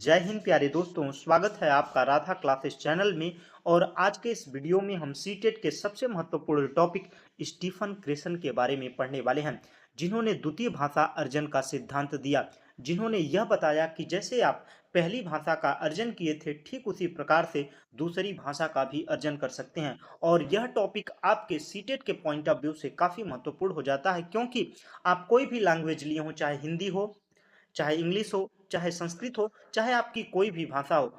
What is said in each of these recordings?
जय हिंद प्यारे दोस्तों, स्वागत है आपका राधा क्लासेस चैनल में। और आज के इस वीडियो में हम सीटेट के सबसे महत्वपूर्ण टॉपिक स्टीफन क्रेसन के बारे में पढ़ने वाले हैं, जिन्होंने द्वितीय भाषा अर्जन का सिद्धांत दिया। जिन्होंने यह बताया कि जैसे आप पहली भाषा का अर्जन किए थे, ठीक उसी प्रकार से दूसरी भाषा का भी अर्जन कर सकते हैं। और यह टॉपिक आपके सीटेट के पॉइंट ऑफ व्यू से काफ़ी महत्वपूर्ण हो जाता है, क्योंकि आप कोई भी लैंग्वेज लिए हो, चाहे हिंदी हो, चाहे इंग्लिश हो, चाहे संस्कृत हो, चाहे आपकी कोई भी भाषा हो,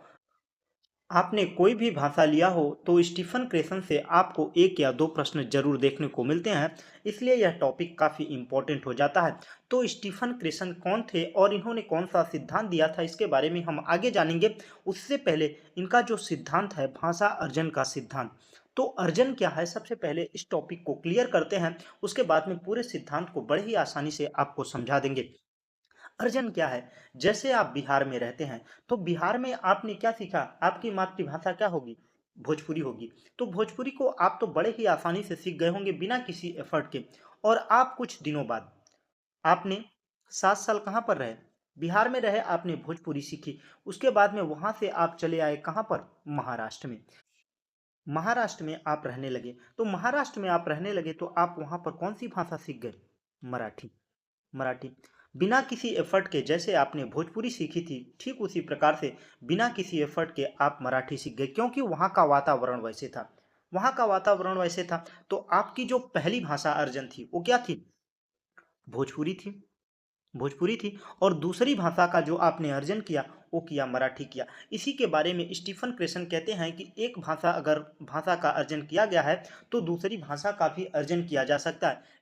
आपने कोई भी भाषा लिया हो तो स्टीफन क्रेसन से आपको एक या दो प्रश्न जरूर देखने को मिलते हैं। इसलिए यह टॉपिक काफ़ी इम्पोर्टेंट हो जाता है। तो स्टीफन क्रेसन कौन थे और इन्होंने कौन सा सिद्धांत दिया था, इसके बारे में हम आगे जानेंगे। उससे पहले इनका जो सिद्धांत है, भाषा अर्जन का सिद्धांत, तो अर्जन क्या है, सबसे पहले इस टॉपिक को क्लियर करते हैं। उसके बाद में पूरे सिद्धांत को बड़े ही आसानी से आपको समझा देंगे। अर्जन क्या है? जैसे आप बिहार में रहते हैं, तो बिहार में आपने क्या सीखा? आपकी मातृभाषा क्या होगी? भोजपुरी होगी। तो भोजपुरी को आप तो बड़े ही आसानी से सीख गए होंगे बिना किसी एफर्ट के। और आप कुछ दिनों बाद आपने 7 साल कहाँ पर रहे? बिहार में रहे, आपने भोजपुरी सीखी। उसके बाद में वहाँ से आप चले आए कहाँ पर? महाराष्ट्र में। महाराष्ट्र में आप रहने लगे। तो महाराष्ट्र में आप रहने लगे तो आप वहाँ पर कौन-सी भाषा सीख गए? मराठी। मराठी। बिना किसी एफर्ट के जैसे आपने भोजपुरी सीखी थी, ठीक उसी प्रकार से बिना किसी एफर्ट के आप मराठी सीख गए, क्योंकि वहाँ का वातावरण वैसे था। वहाँ का वातावरण वैसे था, तो आपकी जो पहली भाषा अर्जन थी, वो क्या थी? भोजपुरी थी। भोजपुरी थी। और दूसरी भाषा का जो आपने अर्जन किया, वो किया मराठी किया। इसी के बारे में स्टीफन क्रेसन कहते हैं कि एक भाषा का अर्जन किया गया है, तो दूसरी भाषा का भी अर्जन किया जा सकता है।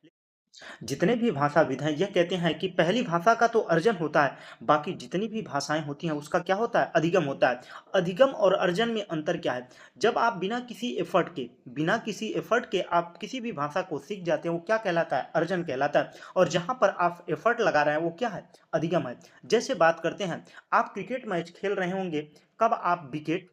जितने भी भाषाविद हैं, यह कहते हैं कि पहली भाषा का तो अर्जन होता है, बाकी जितनी भी भाषाएं होती हैं उसका क्या होता है? अधिगम होता है। अधिगम और अर्जन में अंतर क्या है? जब आप बिना किसी एफर्ट के आप किसी भी भाषा को सीख जाते हैं, वो क्या कहलाता है? अर्जन कहलाता है। और जहां पर आप एफर्ट लगा रहे हैं, वो क्या है? अधिगम है। जैसे बात करते हैं, आप क्रिकेट मैच खेल रहे होंगे, कब आप विकेट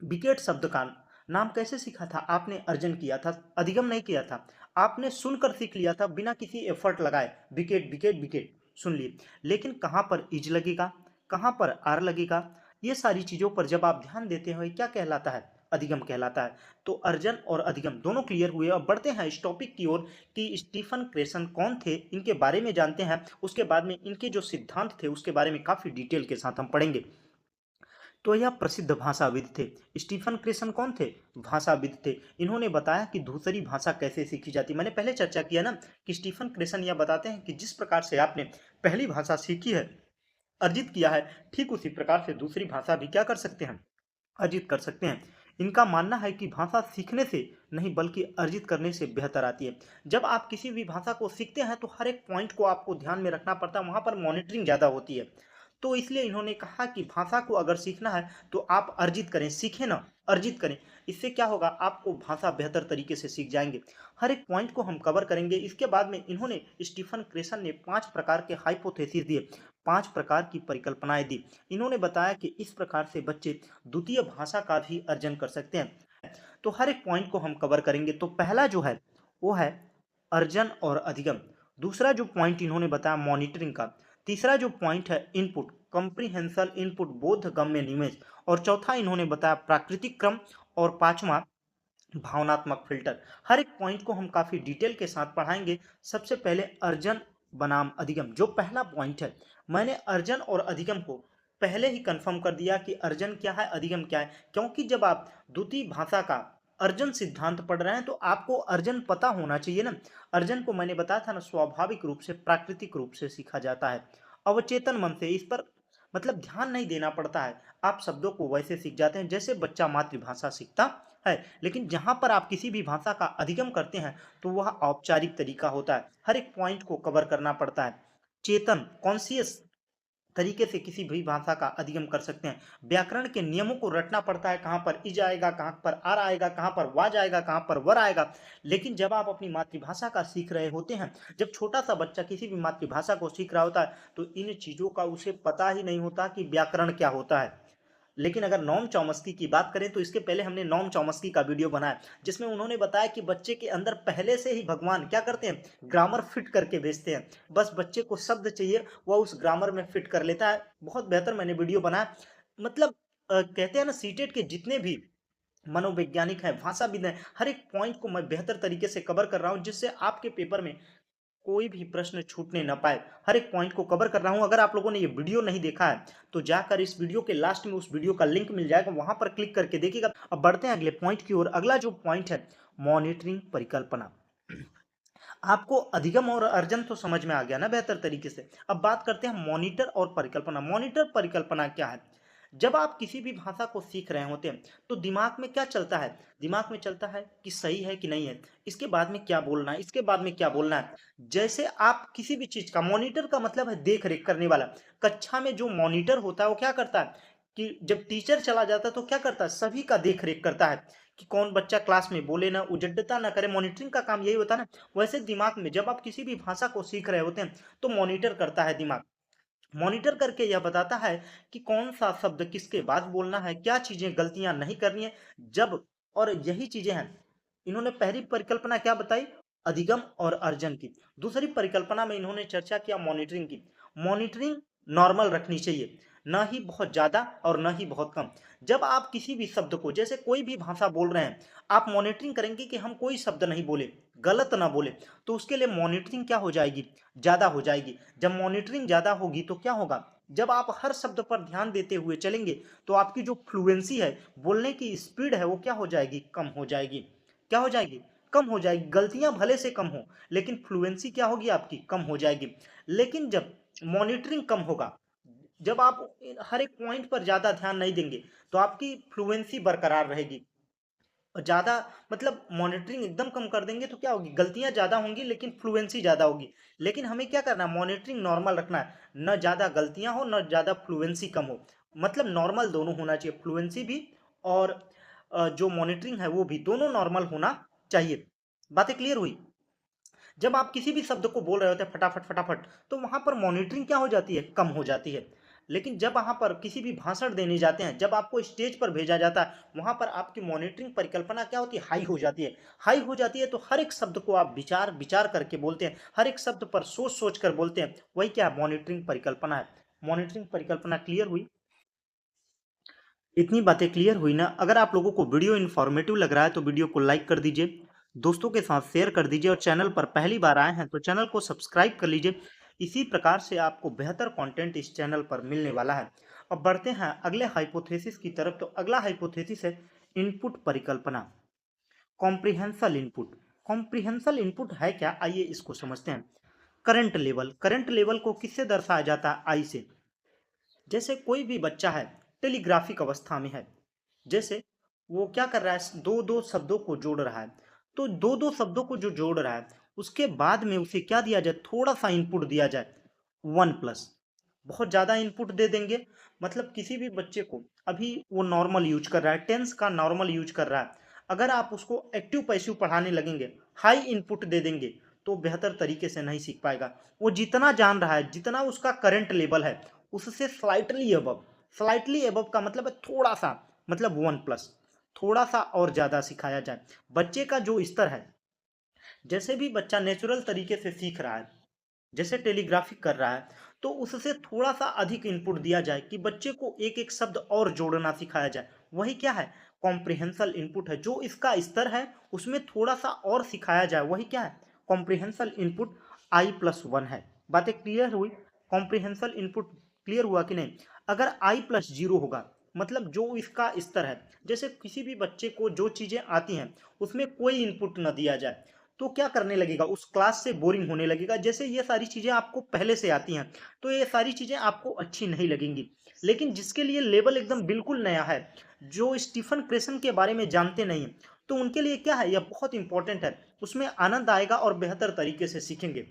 विकेट शब्द का नाम कैसे सीखा था? आपने अर्जन किया था, अधिगम नहीं किया था। आपने सुनकर सीख लिया था बिना किसी एफर्ट लगाए, विकेट विकेट विकेट सुन लिए। लेकिन कहाँ पर इज लगेगा, कहाँ पर आर लगेगा, ये सारी चीज़ों पर जब आप ध्यान देते हो, ये क्या कहलाता है? अधिगम कहलाता है। तो अर्जन और अधिगम दोनों क्लियर हुए। अब बढ़ते हैं इस टॉपिक की ओर कि स्टीफन क्रेसन कौन थे, इनके बारे में जानते हैं। उसके बाद में इनके जो सिद्धांत थे उसके बारे में काफ़ी डिटेल के साथ हम पढ़ेंगे। तो यह प्रसिद्ध भाषाविद थे। स्टीफन क्रेसन कौन थे? भाषाविद थे। इन्होंने बताया कि दूसरी भाषा कैसे सीखी जाती। मैंने पहले चर्चा किया ना कि स्टीफन क्रेसन यह बताते हैं कि जिस प्रकार से आपने पहली भाषा सीखी है, अर्जित किया है, ठीक उसी प्रकार से दूसरी भाषा भी क्या कर सकते हैं? अर्जित कर सकते हैं। इनका मानना है कि भाषा सीखने से नहीं बल्कि अर्जित करने से बेहतर आती है। जब आप किसी भी भाषा को सीखते हैं तो हर एक पॉइंट को आपको ध्यान में रखना पड़ता है, वहाँ पर मॉनिटरिंग ज़्यादा होती है। तो इसलिए इन्होंने कहा कि भाषा को अगर सीखना है तो आप अर्जित करें, सीखें ना, अर्जित करें। इससे क्या होगा? आपको भाषा बेहतर तरीके से सीख जाएंगे। हर एक पॉइंट को हम कवर करेंगे। इसके बाद में इन्होंने स्टीफन क्रेसन ने 5 प्रकार के हाइपोथेसिस दिए, 5 प्रकार की परिकल्पनाएं दी। इन्होंने बताया कि इस प्रकार से बच्चे द्वितीय भाषा का भी अर्जन कर सकते हैं। तो हर एक पॉइंट को हम कवर करेंगे। तो पहला जो है वो है अर्जन और अधिगम। दूसरा जो पॉइंट इन्होंने बताया मॉनिटरिंग का। तीसरा जो पॉइंट है इनपुट, कंप्रीहेंसल इनपुट, बोध गम्य निवेश। और चौथा इन्होंने बताया प्राकृतिक क्रम। और पांचवा भावनात्मक फिल्टर। हर एक पॉइंट को हम काफी डिटेल के साथ पढ़ाएंगे। सबसे पहले अर्जन बनाम अधिगम, जो पहला पॉइंट है, मैंने अर्जन और अधिगम को पहले ही कंफर्म कर दिया कि अर्जन क्या है, अधिगम क्या है। क्योंकि जब आप द्वितीय भाषा का अर्जन सिद्धांत पढ़ रहे हैं तो आपको अर्जन पता होना चाहिए ना। अर्जन को मैंने बताया था ना, स्वाभाविक रूप से, प्राकृतिक रूप से सीखा जाता है, अवचेतन मन से। इस पर मतलब ध्यान नहीं देना पड़ता है। आप शब्दों को वैसे सीख जाते हैं जैसे बच्चा मातृभाषा सीखता है। लेकिन जहां पर आप किसी भी भाषा का अधिगम करते हैं तो वह औपचारिक तरीका होता है, हर एक पॉइंट को कवर करना पड़ता है। चेतन, कॉन्शियस तरीके से किसी भी भाषा का अधिगम कर सकते हैं। व्याकरण के नियमों को रटना पड़ता है, कहाँ पर इज आएगा, कहाँ पर आर आएगा, कहाँ पर वाज आएगा, कहाँ पर वर आएगा। लेकिन जब आप अपनी मातृभाषा का सीख रहे होते हैं, जब छोटा सा बच्चा किसी भी मातृभाषा को सीख रहा होता है, तो इन चीज़ों का उसे पता ही नहीं होता कि व्याकरण क्या होता है। लेकिन अगर नॉम चॉम्स्की की बात करें तो इसके पहले हमने नॉम चॉम्स्की का वीडियो बनाया जिसमें उन्होंने बताया कि बच्चे के अंदर पहले से ही भगवान क्या करते हैं, ग्रामर फिट करके भेजते हैं। बस बच्चे को शब्द चाहिए, वह उस ग्रामर में फिट कर लेता है। बहुत बेहतर मैंने वीडियो बनाया। मतलब कहते हैं ना, सीटेट के जितने भी मनोवैज्ञानिक है, भाषाविद है, हर एक पॉइंट को मैं बेहतर तरीके से कवर कर रहा हूँ जिससे आपके पेपर में कोई भी प्रश्न छूटने ना पाए। हर एक पॉइंट को कवर कर रहा हूँ। अगर आप लोगों ने ये वीडियो नहीं देखा है तो जाकर इस वीडियो के लास्ट में उस वीडियो का लिंक मिल जाएगा, वहां पर क्लिक करके देखिएगा। अब बढ़ते हैं अगले पॉइंट की ओर। अगला जो पॉइंट है, मॉनिटरिंग परिकल्पना। आपको अधिगम और अर्जन तो समझ में आ गया ना बेहतर तरीके से। अब बात करते हैं मॉनिटर और परिकल्पना। मॉनिटर परिकल्पना क्या है? जब आप किसी भी भाषा को सीख रहे होते हैं तो दिमाग में क्या चलता है? दिमाग में चलता है कि सही है कि नहीं है, इसके बाद में क्या बोलना है, इसके बाद में क्या बोलना है। जैसे आप किसी भी चीज का, मॉनिटर का मतलब है देख रेख करने वाला। कक्षा में जो मॉनिटर होता है वो क्या करता है कि जब टीचर चला जाता है तो क्या करता है, सभी का देख रेख करता है कि कौन बच्चा क्लास में बोले ना, उजड्डता ना करे। मॉनिटरिंग का काम यही होता है ना। वैसे दिमाग में जब आप किसी भी भाषा को सीख रहे होते हैं तो मॉनिटर करता है दिमाग। मॉनिटर करके यह बताता है कि कौन सा शब्द किसके बाद बोलना है, क्या चीजें गलतियां नहीं करनी है जब। और यही चीजें हैं। इन्होंने पहली परिकल्पना क्या बताई, अधिगम और अर्जन की। दूसरी परिकल्पना में इन्होंने चर्चा किया मॉनिटरिंग की। मॉनिटरिंग नॉर्मल रखनी चाहिए, ना ही बहुत ज्यादा और ना ही बहुत कम। जब आप किसी भी शब्द को, जैसे कोई भी भाषा बोल रहे हैं, आप मॉनिटरिंग करेंगे कि हम कोई शब्द नहीं बोले, गलत ना बोले, तो उसके लिए मॉनिटरिंग क्या हो जाएगी, ज्यादा हो जाएगी। जब मॉनिटरिंग ज्यादा होगी तो क्या होगा, जब आप हर शब्द पर ध्यान देते हुए चलेंगे तो आपकी जो फ्लुएंसी है, बोलने की स्पीड है, वो क्या हो जाएगी, कम हो जाएगी। क्या हो जाएगी, कम हो जाएगी। गलतियां भले से कम हो लेकिन फ्लुएंसी क्या होगी आपकी, कम हो जाएगी। लेकिन जब मॉनिटरिंग कम होगा, जब आप हर एक पॉइंट पर ज्यादा ध्यान नहीं देंगे तो आपकी फ्लुएंसी बरकरार रहेगी। और ज्यादा मतलब मॉनिटरिंग एकदम कम कर देंगे तो क्या होगी, गलतियां ज्यादा होंगी लेकिन फ्लुएंसी ज्यादा होगी। लेकिन हमें क्या करना है, मॉनिटरिंग नॉर्मल रखना है, न ज्यादा गलतियां हो न ज्यादा फ्लुएंसी कम हो। मतलब नॉर्मल दोनों होना चाहिए, फ्लुएंसी भी और जो मॉनिटरिंग है वो भी, दोनों नॉर्मल होना चाहिए। बातें क्लियर हुई? जब आप किसी भी शब्द को बोल रहे होते हैं फटाफट फटाफट, तो वहां पर मॉनिटरिंग क्या हो जाती है, कम हो जाती है। लेकिन जब वहां पर किसी भी भाषण देने जाते हैं, जब आपको स्टेज पर भेजा जाता है, वहां पर आपकी मॉनिटरिंग परिकल्पना क्या होती है, हाई हो जाती है। हाई हो जाती है तो हर एक शब्द को आप विचार विचार करके बोलते हैं, हर एक शब्द पर सोच सोच कर बोलते हैं। वही क्या मॉनिटरिंग परिकल्पना है। मॉनिटरिंग परिकल्पना क्लियर हुई? इतनी बातें क्लियर हुई ना? अगर आप लोगों को वीडियो इन्फॉर्मेटिव लग रहा है तो वीडियो को लाइक कर दीजिए, दोस्तों के साथ शेयर कर दीजिए, और चैनल पर पहली बार आए हैं तो चैनल को सब्सक्राइब कर लीजिए। इसी प्रकार से आपको बेहतर कंटेंट इस चैनल पर मिलने वाला है। अब बढ़ते हैं अगले हाइपोथेसिस की तरफ। तो अगला हाइपोथेसिस है इनपुट परिकल्पना, कॉम्प्रिहेंसल इनपुट। कॉम्प्रिहेंसल इनपुट है क्या, आइए इसको समझते हैं। करंट लेवल, करंट लेवल को किससे दर्शाया जाता है, आई से। जैसे कोई भी बच्चा है, टेलीग्राफिक अवस्था में है, जैसे वो क्या कर रहा है, दो दो शब्दों को जोड़ रहा है। तो दो दो शब्दों को जो जोड़ रहा है उसके बाद में उसे क्या दिया जाए, थोड़ा सा इनपुट दिया जाए, वन प्लस। बहुत ज्यादा इनपुट दे देंगे, मतलब किसी भी बच्चे को अभी वो नॉर्मल यूज कर रहा है, टेंस का नॉर्मल यूज कर रहा है, अगर आप उसको एक्टिव पैसिव पढ़ाने लगेंगे, हाई इनपुट दे देंगे, तो बेहतर तरीके से नहीं सीख पाएगा। वो जितना जान रहा है, जितना उसका करंट लेवल है, उससे स्लाइटली अबव, स्लाइटली अबव का मतलब है थोड़ा सा, मतलब वन प्लस, थोड़ा सा और ज्यादा सिखाया जाए। बच्चे का जो स्तर है, जैसे भी बच्चा नेचुरल तरीके से सीख रहा है, जैसे टेलीग्राफिक कर रहा है, तो उससे थोड़ा सा अधिक इनपुट दिया जाए कि बच्चे को एक एक शब्द और जोड़ना सिखाया जाए। वही क्या है, कॉम्प्रिहेंसल इनपुट है। जो इसका स्तर है उसमें थोड़ा सा और सिखाया जाए, वही क्या है, कॉम्प्रिहेंसल इनपुट I+1 है। बातें क्लियर हुई? कॉम्प्रिहेंसल इनपुट क्लियर हुआ कि नहीं? अगर I+0 होगा, मतलब जो इसका स्तर है, जैसे किसी भी बच्चे को जो चीजें आती हैं उसमें कोई इनपुट न दिया जाए, तो क्या करने लगेगा, उस क्लास से बोरिंग होने लगेगा। जैसे ये सारी चीजें आपको पहले से आती हैं तो ये सारी चीजें आपको अच्छी नहीं लगेंगी। लेकिन जिसके लिए लेवल एकदम बिल्कुल नया है, जो स्टीफन क्रेसन के बारे में जानते नहीं हैं, तो उनके लिए क्या है, यह बहुत इंपॉर्टेंट है, उसमें आनंद आएगा और बेहतर तरीके से सीखेंगे।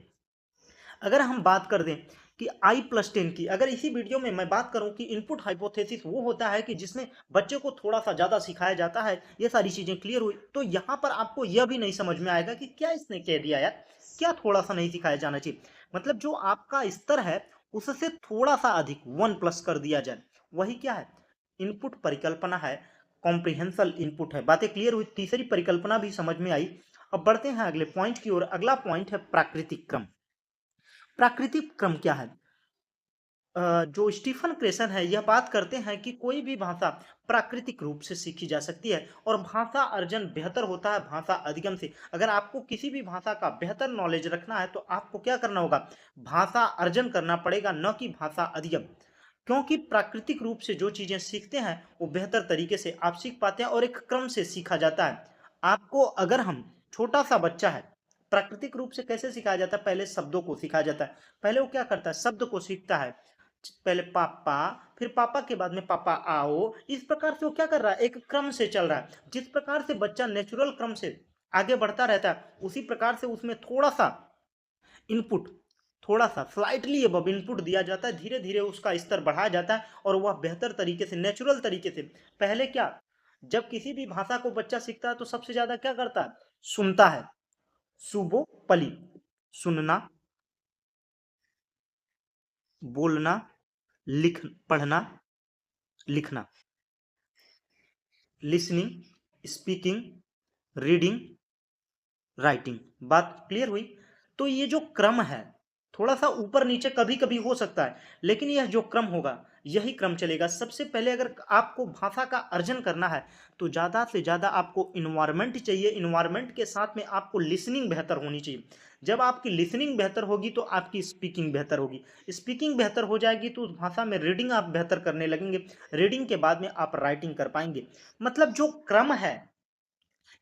अगर हम बात कर दें कि I+10 की, अगर इसी वीडियो में मैं बात करूं कि इनपुट हाइपोथेसिस वो होता है कि जिसमें बच्चे को थोड़ा सा ज्यादा सिखाया जाता है, ये सारी चीजें क्लियर हुई, तो यहां पर आपको यह भी नहीं समझ में आएगा कि क्या इसने कह दिया यार, क्या थोड़ा सा नहीं सिखाया जाना चाहिए। मतलब जो आपका स्तर है उससे थोड़ा सा अधिक वन प्लस कर दिया जाए, वही क्या है, इनपुट परिकल्पना है, कॉम्प्रिहेंसल इनपुट है। बातें क्लियर हुई, तीसरी परिकल्पना भी समझ में आई। अब बढ़ते हैं अगले पॉइंट की ओर। अगला पॉइंट है प्राकृतिक क्रम। प्राकृतिक क्रम क्या है? जो स्टीफन क्रेसन है यह बात करते हैं कि कोई भी भाषा प्राकृतिक रूप से सीखी जा सकती है और भाषा अर्जन बेहतर होता है भाषा अधिगम से। अगर आपको किसी भी भाषा का बेहतर नॉलेज रखना है तो आपको क्या करना होगा? भाषा अर्जन करना पड़ेगा, न कि भाषा अधिगम। क्योंकि प्राकृतिक रूप से जो चीजें सीखते हैं वो बेहतर तरीके से आप सीख पाते हैं और एक क्रम से सीखा जाता है। आपको अगर हम छोटा सा बच्चा है, प्राकृतिक रूप से कैसे सिखाया जाता है? पहले शब्दों को सिखाया जाता है। पहले वो क्या करता है? शब्द को सीखता है। पहले पापा, फिर पापा के बाद में पापा आओ। इस प्रकार से वो क्या कर रहा है? एक क्रम से चल रहा है। जिस प्रकार से बच्चा नेचुरल क्रम से आगे बढ़ता रहता है उसी प्रकार से उसमें थोड़ा सा इनपुट, थोड़ा सा स्लाइटली अबव इनपुट दिया जाता है। धीरे धीरे उसका स्तर बढ़ाया जाता है और वह बेहतर तरीके से, नेचुरल तरीके से। पहले क्या, जब किसी भी भाषा को बच्चा सीखता है तो सबसे ज्यादा क्या करता है? सुनता है। सुबो पली, सुनना, बोलना, लिख, पढ़ना, लिखना, लिसनिंग, स्पीकिंग, रीडिंग, राइटिंग। बात क्लियर हुई? तो ये जो क्रम है थोड़ा सा ऊपर नीचे कभी कभी हो सकता है, लेकिन यह जो क्रम होगा यही क्रम चलेगा। सबसे पहले अगर आपको भाषा का अर्जन करना है तो ज़्यादा से ज़्यादा आपको इन्वायरमेंट चाहिए। इन्वायरमेंट के साथ में आपको लिसनिंग बेहतर होनी चाहिए। जब आपकी लिसनिंग बेहतर होगी तो आपकी स्पीकिंग बेहतर होगी। स्पीकिंग बेहतर हो जाएगी तो उस भाषा में रीडिंग आप बेहतर करने लगेंगे। रीडिंग के बाद में आप राइटिंग कर पाएंगे। मतलब जो क्रम है,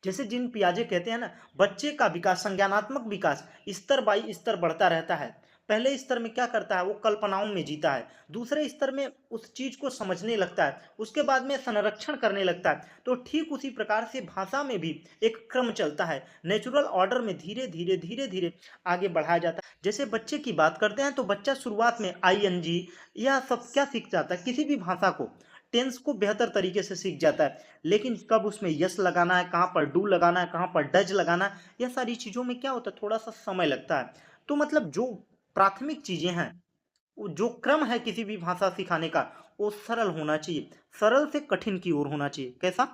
जैसे जिन पियाजे कहते हैं ना, बच्चे का विकास, संज्ञानात्मक विकास स्तर बाई स्तर बढ़ता रहता है। पहले स्तर में क्या करता है? वो कल्पनाओं में जीता है। दूसरे स्तर में उस चीज को समझने लगता है। उसके बाद में संरक्षण करने लगता है। तो ठीक उसी प्रकार से भाषा में भी एक क्रम चलता है। नेचुरल ऑर्डर में धीरे धीरे धीरे धीरे आगे बढ़ाया जाता है। जैसे बच्चे की बात करते हैं तो बच्चा शुरुआत में आईएनजी यह सब क्या सीख जाता है? किसी भी भाषा को, टेंस को बेहतर तरीके से सीख जाता है। लेकिन कब उसमें यस लगाना है, कहाँ पर डू लगाना है, कहाँ पर डज लगाना है, यह सारी चीज़ों में क्या होता है? थोड़ा सा समय लगता है। तो मतलब जो प्राथमिक चीज़ें हैं, वो जो क्रम है किसी भी भाषा सिखाने का, वो सरल होना चाहिए। सरल से कठिन की ओर होना चाहिए। कैसा?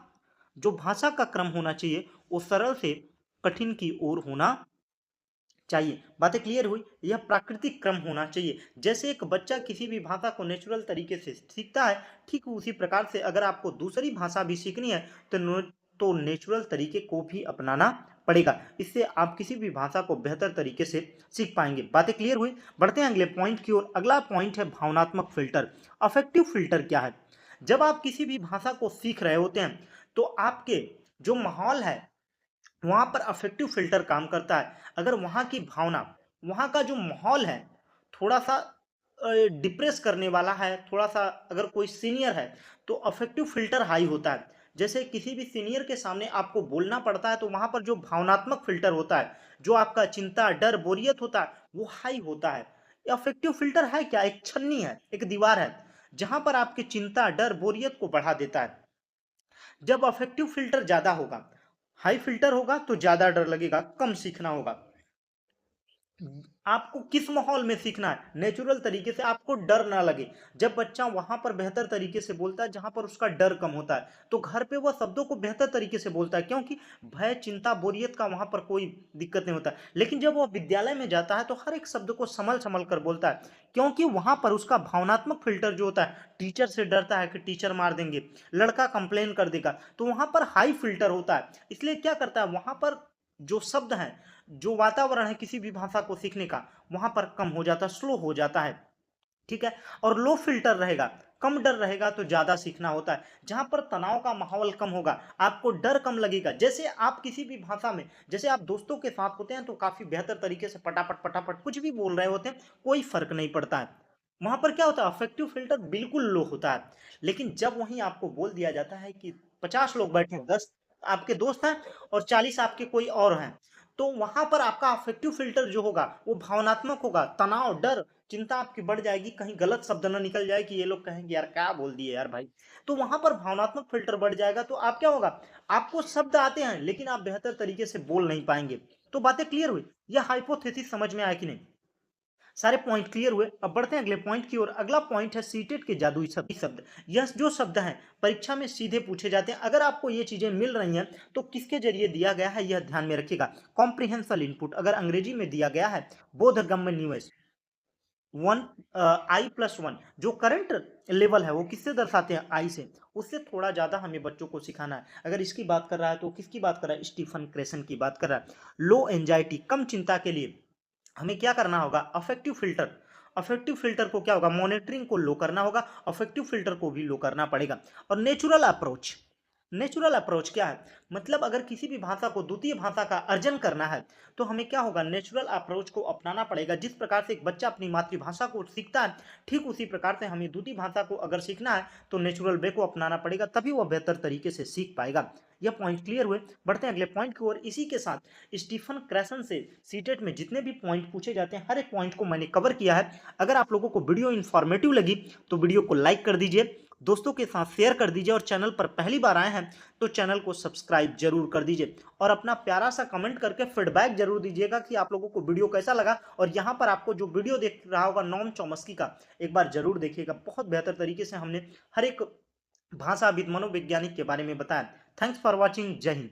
जो भाषा का क्रम होना चाहिए वो सरल से कठिन की ओर होना चाहिए। बातें क्लियर हुई? यह प्राकृतिक क्रम होना चाहिए। जैसे एक बच्चा किसी भी भाषा को नेचुरल तरीके से सीखता है, ठीक उसी प्रकार से अगर आपको दूसरी भाषा भी सीखनी है तो नेचुरल तरीके को भी अपनाना पड़ेगा। इससे आप किसी भी भाषा को बेहतर तरीके से सीख पाएंगे। बातें क्लियर हुई? बढ़ते हैं अगले पॉइंट की ओर। अगला पॉइंट है भावनात्मक फिल्टर। अफेक्टिव फिल्टर क्या है? जब आप किसी भी भाषा को सीख रहे होते हैं तो आपके जो माहौल है वहाँ पर अफेक्टिव फ़िल्टर काम करता है। अगर वहाँ की भावना, वहाँ का जो माहौल है, थोड़ा-सा डिप्रेस करने वाला है, थोड़ा-सा अगर कोई सीनियर है, तो अफेक्टिव फ़िल्टर हाई होता है। जैसे किसी भी सीनियर के सामने आपको बोलना पड़ता है, तो वहाँ पर जो भावनात्मक फ़िल्टर होता है, जो आपका चिंता, डर, बोरियत होता है, वो हाई होता है। अफेक्टिव फ़िल्टर है क्या? एक छन्नी है, एक दीवार है, जहाँ पर आपकी चिंता, डर, बोरियत को बढ़ा देता है। जब अफेक्टिव फ़िल्टर ज़्यादा होगा, हाई फ़िल्टर होगा तो ज़्यादा डर लगेगा, कम सीखना होगा। आपको किस माहौल में सीखना है? नेचुरल तरीके से, आपको डर ना लगे। जब बच्चा वहाँ पर बेहतर तरीके से बोलता है जहाँ पर उसका डर कम होता है, तो घर पे वह शब्दों को बेहतर तरीके से बोलता है, क्योंकि भय, चिंता, बोरियत का वहाँ पर कोई दिक्कत नहीं होता। लेकिन जब वह विद्यालय में जाता है तो हर एक शब्द को संभल-संभल कर बोलता है, क्योंकि वहाँ पर उसका भावनात्मक फ़िल्टर जो होता है, टीचर से डरता है कि टीचर मार देंगे, लड़का कंप्लेन कर देगा, तो वहाँ पर हाई फ़िल्टर होता है। इसलिए क्या करता है, वहाँ पर जो शब्द हैं, जो वातावरण है किसी भी भाषा को सीखने का, वहाँ पर कम हो जाता है, स्लो हो जाता है। ठीक है? और लो फ़िल्टर रहेगा, कम डर रहेगा तो ज़्यादा सीखना होता है। जहाँ पर तनाव का माहौल कम होगा, आपको डर कम लगेगा। जैसे आप किसी भी भाषा में, जैसे आप दोस्तों के साथ होते हैं तो काफ़ी बेहतर तरीके से पटापट कुछ भी बोल रहे होते हैं, कोई फ़र्क नहीं पड़ता है। वहाँ पर क्या होता है? अफेक्टिव फ़िल्टर बिल्कुल लो होता है। लेकिन जब वहीं आपको बोल दिया जाता है कि 50 लोग बैठे हैं, 10 आपके दोस्त हैं और 40 आपके कोई और हैं, तो वहाँ पर आपका अफेक्टिव फ़िल्टर जो होगा, वो भावनात्मक होगा। तनाव, डर, चिंता आपकी बढ़ जाएगी, कहीं गलत शब्द ना निकल जाए कि ये लोग कहेंगे यार क्या बोल दिए यार भाई। तो वहाँ पर भावनात्मक फ़िल्टर बढ़ जाएगा तो आप क्या होगा? आपको शब्द आते हैं लेकिन आप बेहतर तरीके से बोल नहीं पाएँगे। तो बातें क्लियर हुई? यह हाइपोथेसिस समझ में आया कि नहीं? सारे पॉइंट क्लियर हुए। अब बढ़ते हैं अगले पॉइंट की ओर। अगला पॉइंट है सीटेट के जादुई शब्द। यह जो शब्द हैं परीक्षा में सीधे पूछे जाते हैं। अगर आपको ये चीजें मिल रही हैं तो किसके जरिए दिया गया है यह ध्यान में रखिएगा। कॉम्प्रिहेंसल इनपुट अगर अंग्रेजी में दिया गया है, बोधगम्य निवेश, वन आई प्लस वन, जो करंट लेवल है वो किससे दर्शाते हैं, आई से। उससे थोड़ा ज्यादा हमें बच्चों को सिखाना है। अगर इसकी बात कर रहा है तो किसकी बात कर रहा है, स्टीफन क्रेसन की बात कर रहा है। लो एंजाइटी, कम चिंता के लिए हमें क्या करना होगा, अफेक्टिव फिल्टर। अफेक्टिव फिल्टर को क्या होगा, मॉनिटरिंग को लो करना होगा, अफेक्टिव फिल्टर को भी लो करना पड़ेगा। और नेचुरल अप्रोच, नेचुरल अप्रोच क्या है, मतलब अगर किसी भी भाषा को द्वितीय भाषा का अर्जन करना है तो हमें क्या होगा, नेचुरल अप्रोच को अपनाना पड़ेगा। जिस प्रकार से एक बच्चा अपनी मातृभाषा को सीखता है, ठीक उसी प्रकार से हमें द्वितीय भाषा को अगर सीखना है तो नेचुरल वे को अपनाना पड़ेगा, तभी वह बेहतर तरीके से सीख पाएगा। यह पॉइंट क्लियर हुए। बढ़ते हैं अगले पॉइंट की ओर। इसी के साथ स्टीफन क्रैसन से सीटेट में जितने भी पॉइंट पूछे जाते हैं हर एक पॉइंट को मैंने कवर किया है। अगर आप लोगों को वीडियो इन्फॉर्मेटिव लगी तो वीडियो को लाइक कर दीजिए, दोस्तों के साथ शेयर कर दीजिए, और चैनल पर पहली बार आए हैं तो चैनल को सब्सक्राइब जरूर कर दीजिए, और अपना प्यारा सा कमेंट करके फीडबैक जरूर दीजिएगा कि आप लोगों को वीडियो कैसा लगा। और यहाँ पर आपको जो वीडियो देख रहा होगा नॉम चॉम्स्की का, एक बार जरूर देखिएगा। बहुत बेहतर तरीके से हमने हर एक भाषाविद मनोवैज्ञानिक के बारे में बताया। Thanks for watching. जय हिंद।